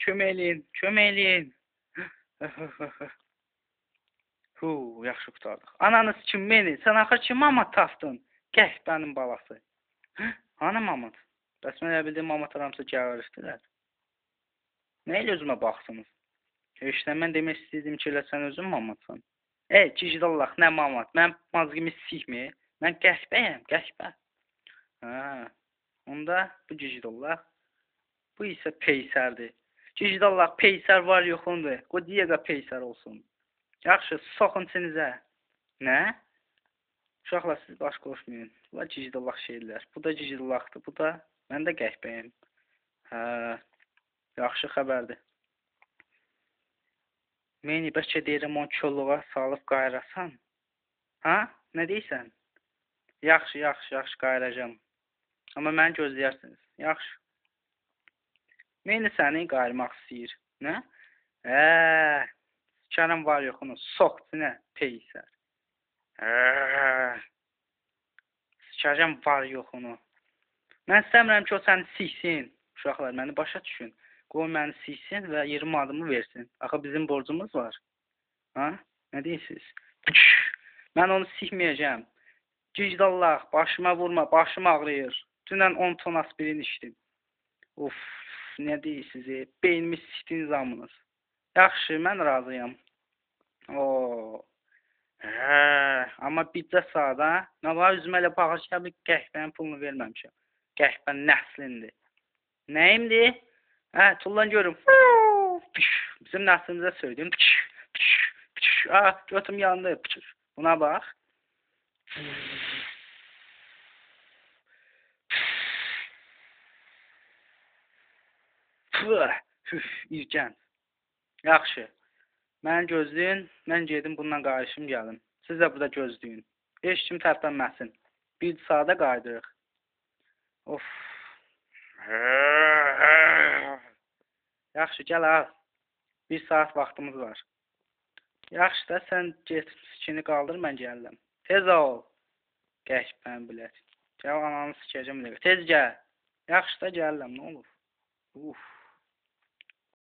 Kömək eləyin, kömək eləyin. Yaxşı qurtardıq. Ananız kim məni? Sən axır ki mamut tapdın. Qəhbənin balası. Hani mamut? Bəs mən elə bildim mamut aramsa gəlirdilər. Nə ilə özümə baxsınız? İşte mən demək istəyirdim ki, elə sən özün mamutsan. Cicdallah, nə mamut? Mən mazgimi sikmi? Mən qəhbəyəm, qəhbə. Onda bu cicdallah. Bu isə peysərdir. Cicdallah, peysər var yoxundur. O diyə peysər olsun. Yaxşı, soxun içinizə. Nə? Uşaqlar, siz baş qoşmayın. Bunlar cicdallah şeylər. Bu da cicdallahdır. Bu da, mən də qəhbəyim. Yaxşı xəbərdir. Məni bəlkə deyirəm onu çoluğa salıb qayırasan. Nə deyirsən? Yaxşı qayıracam. Amma məni gözləyərsiniz. Yaxşı. Məni səni qayırmaq istəyir. Nə? Sikerim var yoxunu. Soxdu nə? Peysər. Sikerim var yoxunu. Mən istəmirəm ki, o səni siksin. Uşaqlar, məni başa düşün. Qoy məni siksin və 20 adımı versin. Axı bizim borcumuz var. Nə deyirsiniz? Mən onu sikməyəcəm. Cicdallah, başıma vurma, başım ağrıyır. Dünən 10 ton aspirin içdim. Nə deyirsiniz? Beynimi sikdiniz zamınız. Yaxşı, mən razıyam. Amma bircə sağda, nə var üzümə elə baxır ki, bir qəhbənin pulunu verməmişəm. Qəhbən nəslindir. Nəyimdir? Tullan görüm. Bizim nəslimizə söyləyim. Götüm yandı. Buna bax. İrgən. Yaxşı. Mən gözləyin, mən gedim bundan qarışım gəlim. Siz də burada gözləyin. Heç kim tərpənməsin. Bir saata qaydırıq. Yaxşı, gəl al. Bir saat vaxtımız var. Yaxşı da, sən get, sikini qaldır, mən gəlirəm. Tez ol. Qəhbən bilət. Gəl, ananı sikəcəm. Tez gəl. Yaxşı da, gəlirəm, nə olur?